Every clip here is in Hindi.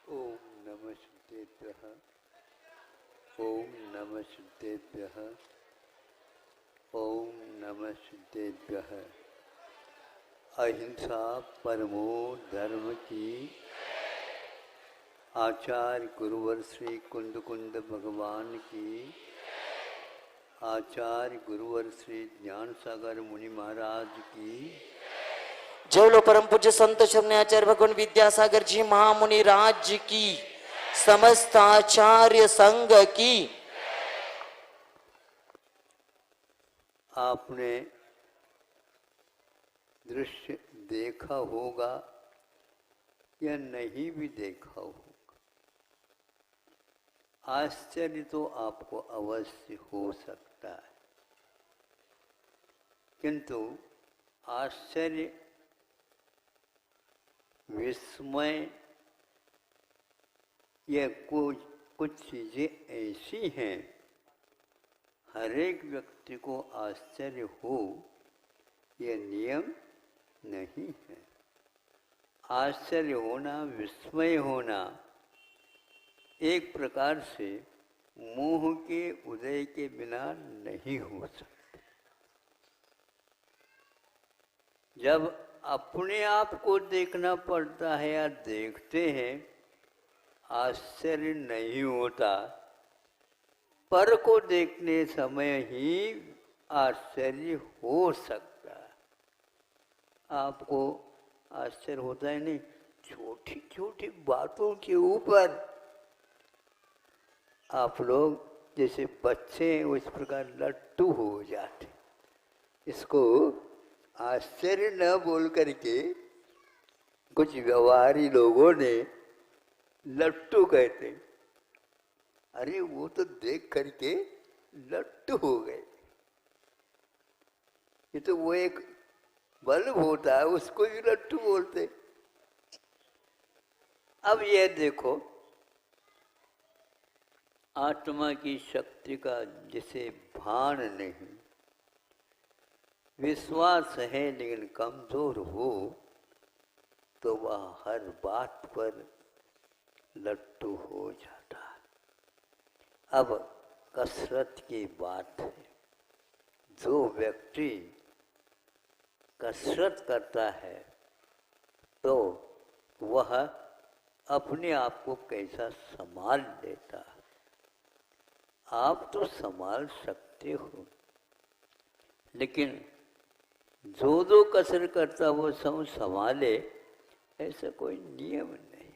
ओम नमः शुद्धेभ्यः। ओम नमः शुद्धेभ्यः। ओम नमः शुद्धेभ्यः। अहिंसा परमो धर्म की। आचार्य गुरुवर श्री कुंद कुंद भगवान की। आचार्य गुरुवर श्री ज्ञान सागर मुनि महाराज की। जय लो परम पूज्य संत शरण्याचार्य भगवान विद्यासागर जी महामुनि राज्य की, समस्त आचार्य संघ की। आपने दृश्य देखा होगा या नहीं भी देखा होगा, आश्चर्य तो आपको अवश्य हो सकता है, किंतु आश्चर्य, विस्मय, ये कुछ चीजें ऐसी हैं, हर एक व्यक्ति को आश्चर्य हो ये नियम नहीं है। आश्चर्य होना, विस्मय होना एक प्रकार से मोह के उदय के बिना नहीं हो सकता। जब अपने आप को देखना पड़ता है या देखते हैं, आश्चर्य नहीं होता, पर को देखने समय ही आश्चर्य हो सकता है। आपको आश्चर्य होता है नहीं, छोटी छोटी बातों के ऊपर आप लोग जैसे बच्चे उस प्रकार लट्टू हो जाते। इसको आश्चर्य न बोल करके कुछ व्यवहारी लोगों ने लट्टू कहते। अरे वो तो देख करके लट्टू हो गए। ये तो वो एक बल्ब होता है, उसको भी लट्टू बोलते। अब ये देखो, आत्मा की शक्ति का जिसे भान नहीं, विश्वास है लेकिन कमजोर हो, तो वह हर बात पर लट्टू हो जाता है। अब कसरत की बात है। जो व्यक्ति कसरत करता है तो वह अपने आप को कैसा संभाल लेता है। आप तो संभाल सकते हो, लेकिन जो कसर करता वो सब संभाले, ऐसा कोई नियम नहीं।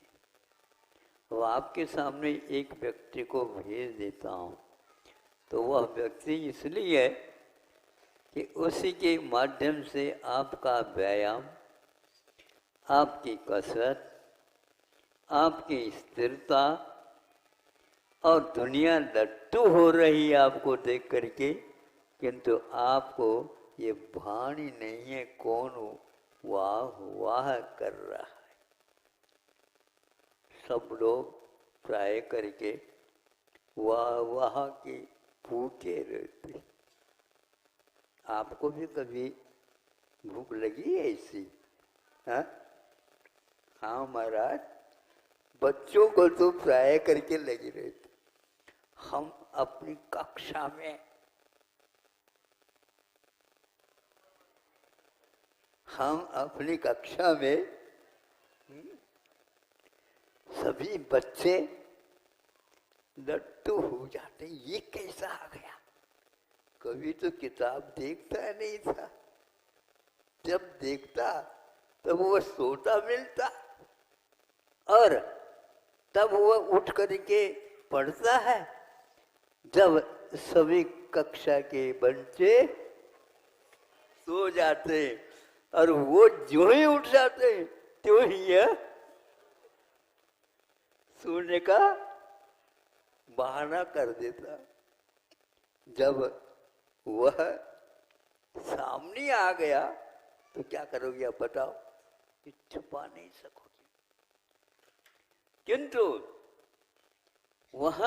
वो आपके सामने एक व्यक्ति को भेज देता हूँ, तो वह व्यक्ति इसलिए कि उसी के माध्यम से आपका व्यायाम, आपकी कसरत, आपकी स्थिरता और दुनिया लट्टू हो रही है आपको देख करके, किंतु आपको ये भान ही नहीं है कौन वाह वाह कर रहा है। सब लोग प्राय करके वाह वाह के भूखे रहते। आपको भी कभी भूख लगी ऐसी? हाँ हाँ महाराज, बच्चों को तो प्राय करके लगी रहती। हम अपनी कक्षा में सभी बच्चे लट्टू हो जाते। ये कैसा आ गया? कभी तो किताब देखता नहीं था, जब देखता तब वो सोता मिलता और तब वो उठ करके पढ़ता है। जब सभी कक्षा के बच्चे सो जाते और वो जो ही उठ जाते त्यों ही यह सोने का बहाना कर देता। जब वह सामने आ गया तो क्या करोगे आप बताओ? कि छुपा नहीं सकोगे। किंतु वह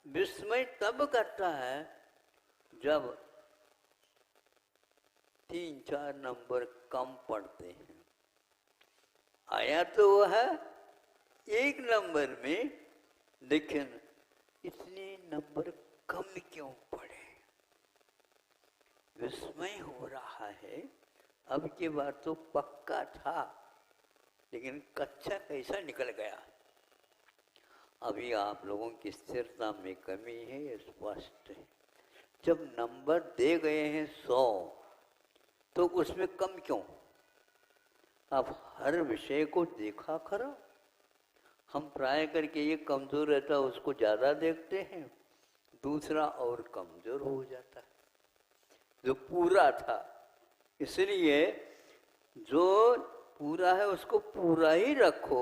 विस्मय तब करता है जब 3-4 नंबर कम पड़ते हैं। आया तो वह एक नंबर में, लेकिन इतने नंबर कम क्यों पड़े? विस्मय हो रहा है। अब की बार तो पक्का था, लेकिन कच्चा कैसा निकल गया। अभी आप लोगों की स्थिरता में कमी है, ये स्पष्ट है। जब नंबर दे गए हैं 100, तो उसमें कम क्यों? आप हर विषय को देखा करो। हम प्राय करके ये कमजोर रहता है उसको ज्यादा देखते हैं, दूसरा और कमजोर हो जाता है जो पूरा था। इसलिए जो पूरा है उसको पूरा ही रखो,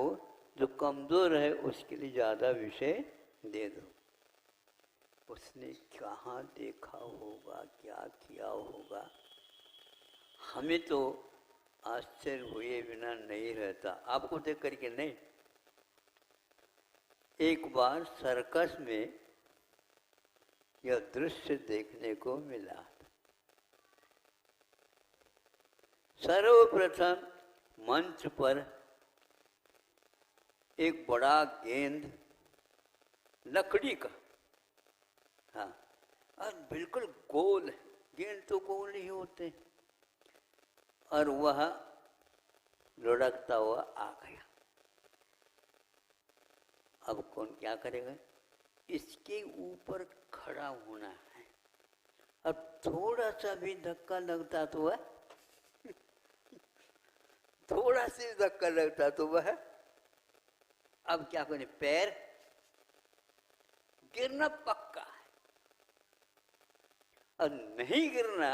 जो कमजोर है उसके लिए ज्यादा विषय दे दो। उसने कहाँ देखा होगा, क्या किया होगा, हमें तो आश्चर्य हुए बिना नहीं रहता। आपको देख करके नहीं। एक बार सर्कस में यह दृश्य देखने को मिला। सर्वप्रथम मंच पर एक बड़ा गेंद, लकड़ी का, हाँ, और बिल्कुल गोल है, गेंद तो गोल ही होते, और वह लुढ़कता हुआ आ गया। अब कौन क्या करेगा? इसके ऊपर खड़ा होना है, अब थोड़ा सा भी धक्का लगता तो वह थोड़ा सा धक्का लगता तो वह, अब क्या करें, पैर गिरना पक्का है, और नहीं गिरना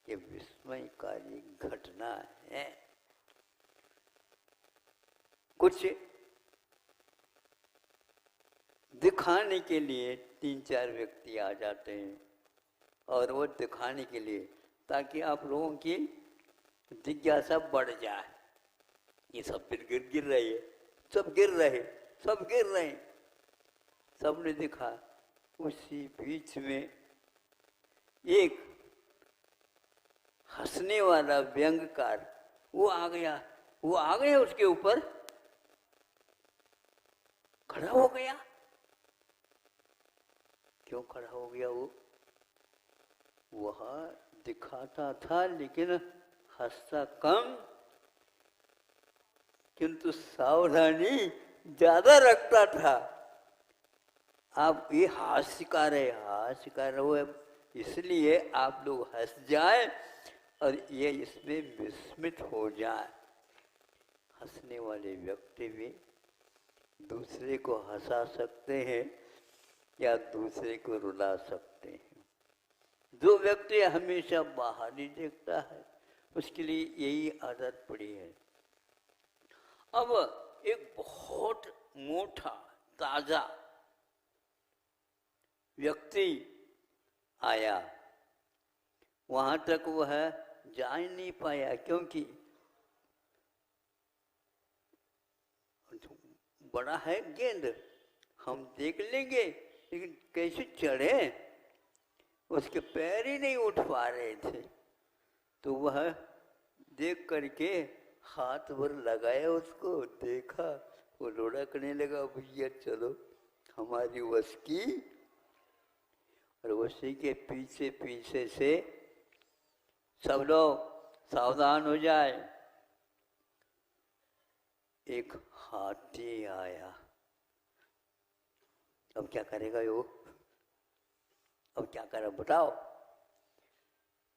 ये विस्मयकारी घटना है। कुछ दिखाने के लिए 3-4 व्यक्ति आ जाते हैं, और वो दिखाने के लिए, ताकि आप लोगों की जिज्ञासा बढ़ जाए। ये सब फिर गिर रही है, सब गिर रहे, सब गिर रहे, सबने दिखा। उसी बीच में एक हंसने वाला व्यंग्यकार वो आ गया, उसके ऊपर खड़ा हो गया। क्यों खड़ा हो गया? वो वह दिखाता था लेकिन हंसता कम, किंतु सावधानी ज्यादा रखता था। आप ये हास्यकार हो, इसलिए आप लोग हंस जाए और ये इसमें विस्मित हो जाए। हंसने वाले व्यक्ति भी दूसरे को हंसा सकते हैं या दूसरे को रुला सकते हैं। जो व्यक्ति हमेशा बाहर ही देखता है उसके लिए यही आदत पड़ी है। अब एक बहुत मोटा ताजा व्यक्ति आया, वहां तक वह जा ही नहीं पाया, क्योंकि बड़ा है गेंद, हम देख लेंगे, लेकिन कैसे चढ़े, उसके पैर ही नहीं उठ पा रहे थे। तो वह देख करके हाथ भर लगाया, उसको देखा, वो लुढ़कने लगा। भैया चलो, हमारी वश की। और उसी के पीछे पीछे से सब लोग सावधान हो जाए। एक हाथी आया। अब क्या करेगा वो? अब क्या करे बताओ?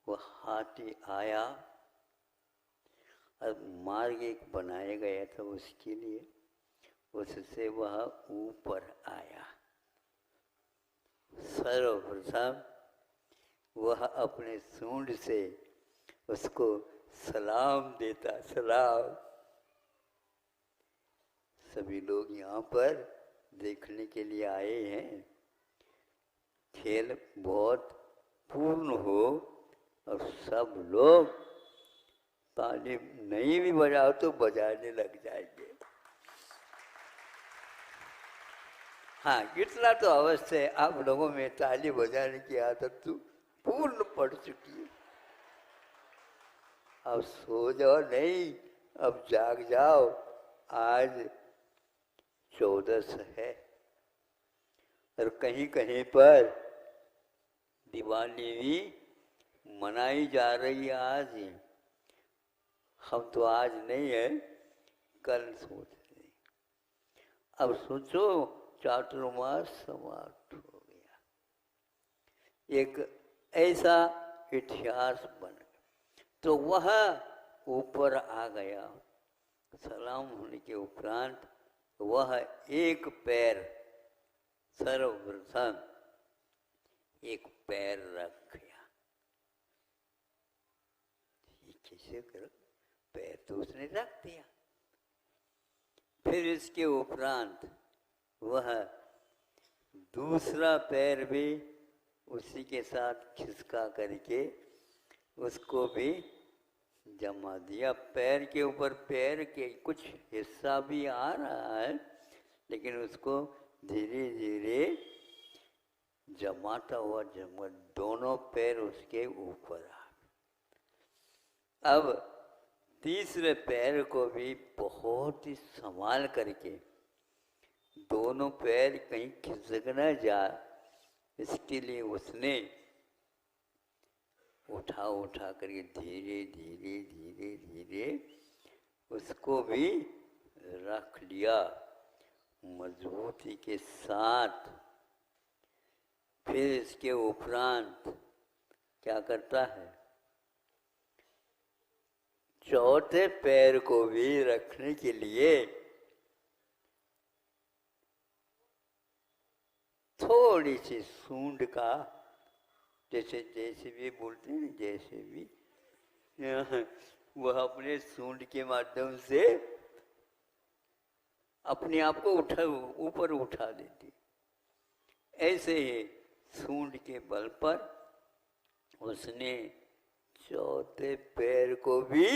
वो हाथी आया और मार्ग एक बनाया गया था उसके लिए, उससे वह ऊपर आया। सर्वप्रथम वह अपने सूंड से उसको सलाम देता। सलाम। सभी लोग यहाँ पर देखने के लिए आए हैं, खेल बहुत पूर्ण हो, और सब लोग ताली नहीं भी बजाओ तो बजाने लग जाएंगे। हाँ, इतना तो अवश्य है, आप लोगों में ताली बजाने की आदत तो पूर्ण पड़ चुकी है। अब सो जाओ नहीं, अब जाग जाओ। आज 14 है। और कहीं कहीं पर दिवाली भी मनाई जा रही है आज ही। हम तो आज नहीं है, कल सोच रहे। अब सोचो चातुर्मास समाप्त हो गया, एक ऐसा इतिहास बन गया। तो वह ऊपर आ गया। सलाम होने के उपरांत वह एक पैर सर्वप्रथम एक पैर रख गया। कैसे करो, पैर तो उसने रख दिया। फिर इसके उपरांत वह दूसरा पैर भी उसी के साथ खिसका करके उसको भी जमा दिया। पैर के ऊपर पैर के कुछ हिस्सा भी आ रहा है, लेकिन उसको धीरे धीरे जमाता हुआ दोनों पैर उसके ऊपर आ। अब तीसरे पैर को भी बहुत ही संभाल करके, दोनों पैर कहीं खिसक न जाए, इसके लिए उसने उठा उठा करके धीरे धीरे धीरे धीरे उसको भी रख लिया मजबूती के साथ। फिर इसके उपरांत क्या करता है, चौथे पैर को भी रखने के लिए थोड़ी सी सूंड का, जैसे भी बोलते हैं, जैसे भी वह अपने सूंड के माध्यम से अपने आप को ऊपर उठा देती। ऐसे ही सूंड के बल पर उसने चौथे पैर को भी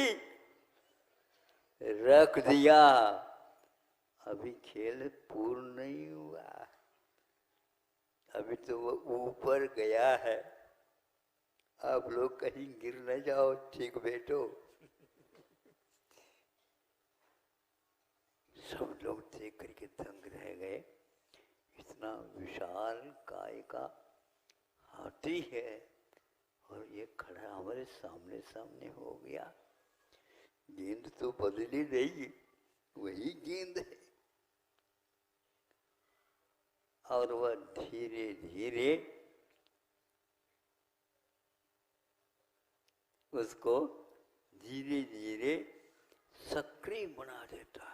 रख दिया। अभी खेल पूर्ण नहीं हुआ, अभी तो वो ऊपर गया है। आप लोग कहीं गिर न जाओ, ठीक बैठो। सब लोग देख करके दंग रह गए। इतना विशाल काय का हाथी है और ये खड़ा हमारे सामने सामने हो गया। गेंद तो बदली नहीं, वही गेंद है। और वह धीरे धीरे उसको धीरे धीरे सक्रिय बना देता है।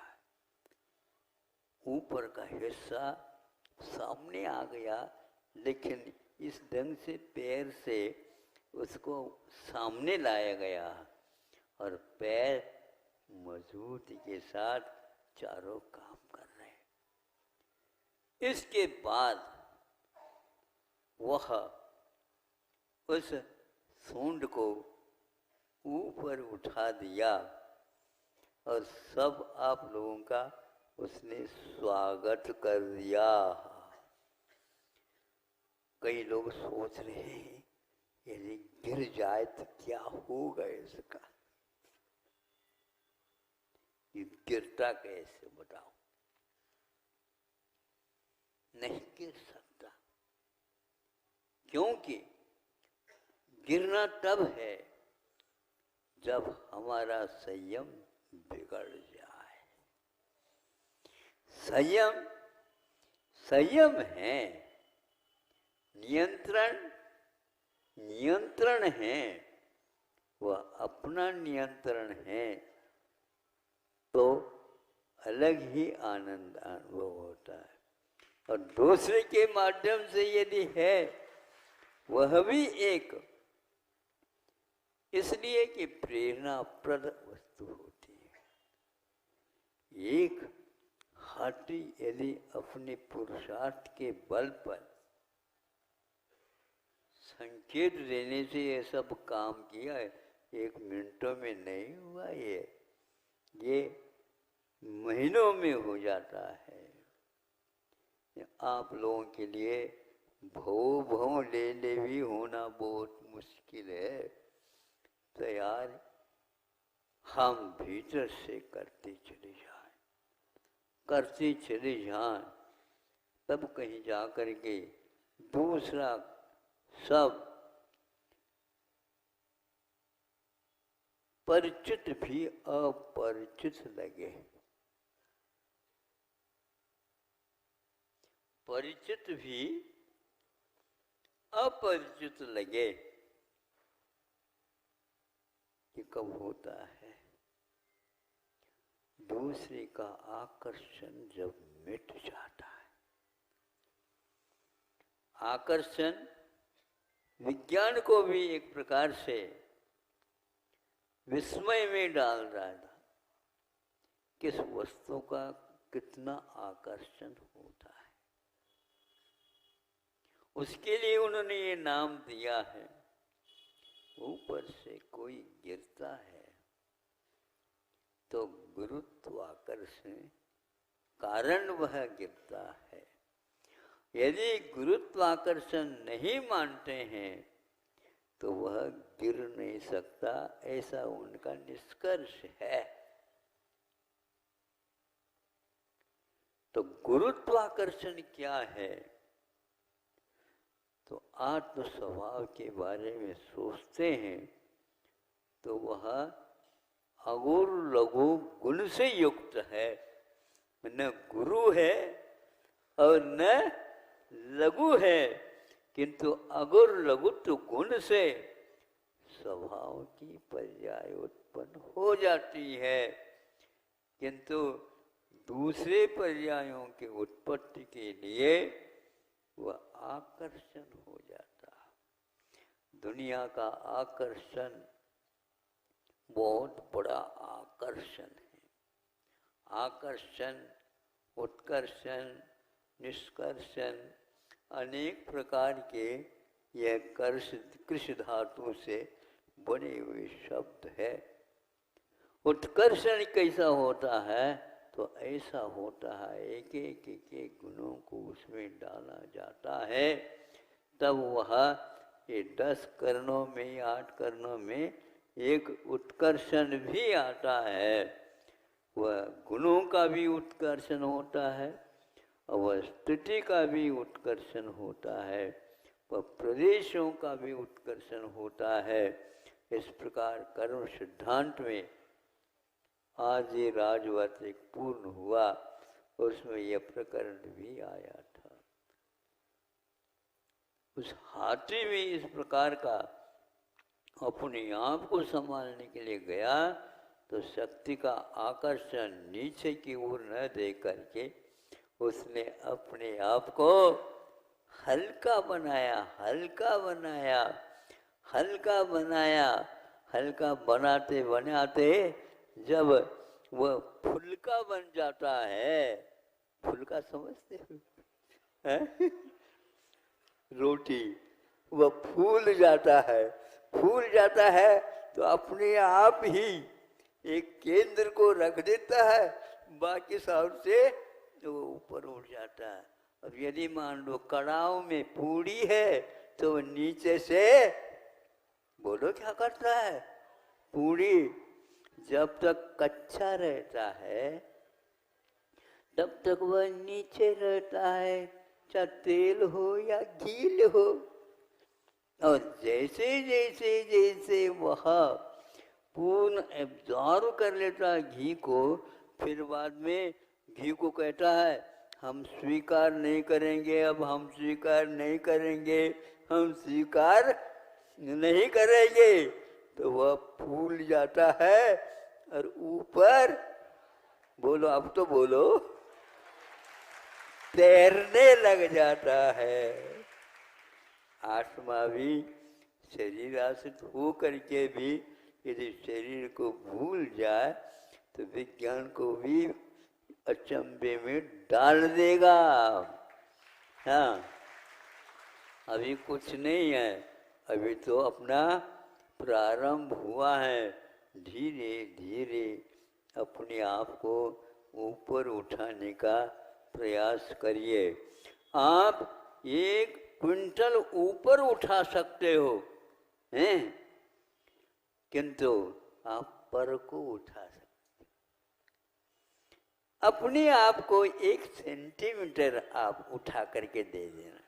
ऊपर का हिस्सा सामने आ गया, लेकिन इस ढंग से पैर से उसको सामने लाया गया और पैर मजबूती के साथ चारों काम कर रहे हैं। इसके बाद वह उस सूंड को ऊपर उठा दिया और सब आप लोगों का उसने स्वागत कर दिया। कई लोग सोच रहे हैं यदि गिर जाए तो क्या होगा इसका, ये गिरता कैसे बताओ। नहीं गिर सकता, क्योंकि गिरना तब है जब हमारा संयम बिगड़ जाए। संयम है, नियंत्रण है, वह अपना नियंत्रण है तो अलग ही आनंद अनुभव होता है। और दूसरे के माध्यम से यदि है, वह भी एक, इसलिए कि प्रेरणाप्रद वस्तु होती है। एक हाथी यदि अपने पुरुषार्थ के बल पर संकेत देने से ये सब काम किया है, 1 मिनटों में नहीं हुआ, ये महीनों में हो जाता है। आप लोगों के लिए भव ले भी होना बहुत मुश्किल है। तैयार हम भीतर से करते चले जाएं, करते चले जाएं, तब कहीं जा कर के दूसरा सब परिचित भी अपरिचित लगे, परिचित भी अपरिचित लगे। ये कब होता है? दूसरे का आकर्षण जब मिट जाता है। आकर्षण विज्ञान को भी एक प्रकार से विस्मय में डाल रहा था। किस वस्तु का कितना आकर्षण होता है, उसके लिए उन्होंने ये नाम दिया है। ऊपर से कोई गिरता है तो गुरुत्वाकर्षण कारण वह गिरता है। यदि गुरुत्वाकर्षण नहीं मानते हैं तो वह गिर नहीं सकता, ऐसा उनका निष्कर्ष है। तो गुरुत्वाकर्षण क्या है? तो आत्म स्वभाव के बारे में सोचते हैं तो वह अगुर लघु गुण से युक्त है। न गुरु है और न लघु है, किंतु अगुर लघुत्व गुण से स्वभाव की पर्याय उत्पन्न हो जाती है। किंतु दूसरे पर्यायों की उत्पत्ति के लिए वह आकर्षण हो जाता है। दुनिया का आकर्षण बहुत बड़ा आकर्षण है। आकर्षण, उत्कर्षण, निष्कर्षण अनेक प्रकार के यह कृष धातु से बने हुए शब्द है। उत्कर्षण कैसा होता है? तो ऐसा होता है एक एक गुणों को उसमें डाला जाता है, तब वह ये 10 कर्णों में 8 कर्णों में एक उत्कर्षण भी आता है। वह गुणों का भी उत्कर्षण होता है और वह स्थिति का भी उत्कर्षण होता है, वह प्रदेशों का भी उत्कर्षण होता है। इस प्रकार कर्म सिद्धांत में आज ये राजवत एक पूर्ण हुआ, उसमें यह प्रकरण भी आया था। उस हाथी में इस प्रकार का अपने आप को संभालने के लिए गया तो शक्ति का आकर्षण नीचे की ओर न दे करके उसने अपने आप को हल्का बनाया, हल्का बनाया, हल्का बनाया। हल्का बनाते बनाते जब वह फुल्का बन जाता है, फुल्का समझते हो रोटी, वह फूल जाता है। फूल जाता है तो अपने आप ही एक केंद्र को रख देता है, बाकी सब से वो ऊपर उठ जाता है। अब यदि मान लो कड़ाव में पूड़ी है तो नीचे से बोलो क्या करता है? पूड़ी जब तक कच्चा रहता है तब तक वह नीचे रहता है, चाहे तेल हो या घी हो। और जैसे जैसे जैसे वह पूर्ण एब्जॉर्व कर लेता है घी को, फिर बाद में घी को कहता है हम स्वीकार नहीं करेंगे, अब हम स्वीकार नहीं करेंगे, हम स्वीकार नहीं करेंगे। तो वह फूल जाता है और ऊपर बोलो, अब तो बोलो, तैरने लग जाता है। आत्मा भी शरीर आश्रित हो करके भी यदि शरीर को भूल जाए तो विज्ञान को भी अचंभे में डाल देगा। हाँ, अभी कुछ नहीं है, अभी तो अपना प्रारंभ हुआ है। धीरे धीरे अपने आप को ऊपर उठाने का प्रयास करिए। आप 1 क्विंटल ऊपर उठा सकते हो, हैं? किंतु आप पर को उठा सकते। अपने आप को 1 सेंटीमीटर आप उठा करके दे देना।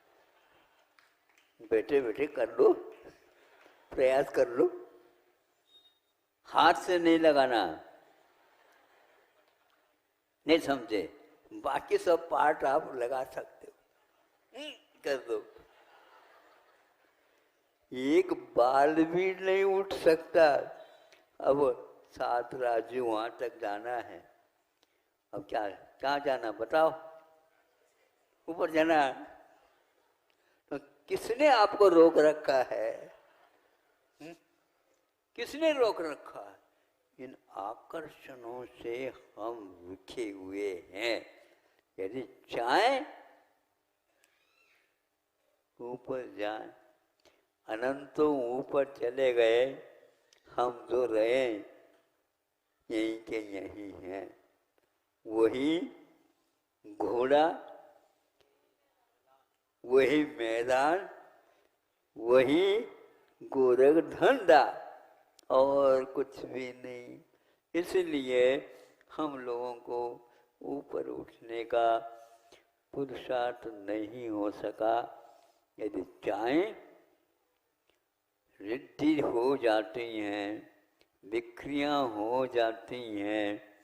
बैठे बैठे कर लो, प्रयास कर लो, हाथ से नहीं लगाना, नहीं समझे? बाकी सब पार्ट आप लगा सकते हो, कर दो। एक बाल भी नहीं उठ सकता। अब 7 राज्य वहां तक जाना है, अब क्या कहाँ जाना बताओ? ऊपर जाना। तो किसने आपको रोक रखा है? किसने रोक रखा है? इन आकर्षणों से हम रुके हुए हैं। यदि चाहें ऊपर जाए, अनंतों ऊपर चले गए, हम जो रहे यहीं के यहीं हैं। वही घोड़ा, वही मैदान, वही गोरख धंधा, और कुछ भी नहीं। इसलिए हम लोगों को ऊपर उठने का पुरुषार्थ नहीं हो सका। यदि चाहें रिद्धि हो जाती हैं, विक्रियाँ हो जाती हैं,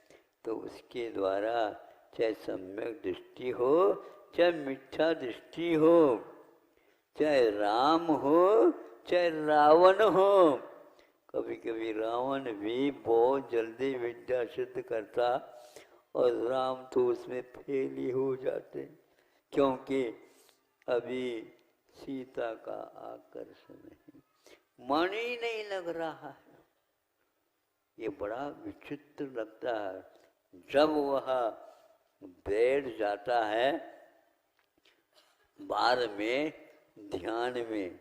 तो उसके द्वारा चाहे सम्यक दृष्टि हो, चाहे मिथ्या दृष्टि हो, चाहे राम हो, चाहे रावण हो। कभी कभी रावण भी बहुत जल्दी विद्या सिद्ध करता और राम तो उसमें फेल ही हो जाते, क्योंकि अभी सीता का आकर्षण नहीं, मन ही नहीं लग रहा है। ये बड़ा विचित्र लगता है। जब वह बैठ जाता है बार में, ध्यान में,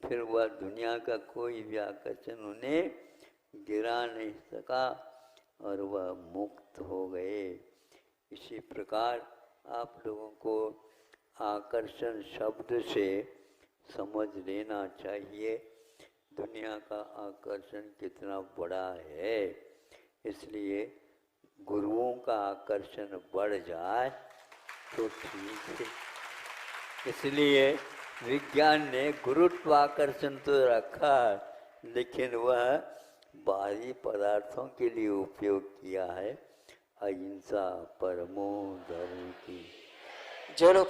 फिर वह दुनिया का कोई भी आकर्षण उन्हें गिरा नहीं सका और वह मुक्त हो गए। इसी प्रकार आप लोगों को आकर्षण शब्द से समझ लेना चाहिए दुनिया का आकर्षण कितना बड़ा है। इसलिए गुरुओं का आकर्षण बढ़ जाए तो ठीक है। इसलिए विज्ञान ने गुरुत्वाकर्षण तो रखा, लेकिन वह बाहरी पदार्थों के लिए उपयोग किया है। अहिंसा परमो धर्म की। जो लोग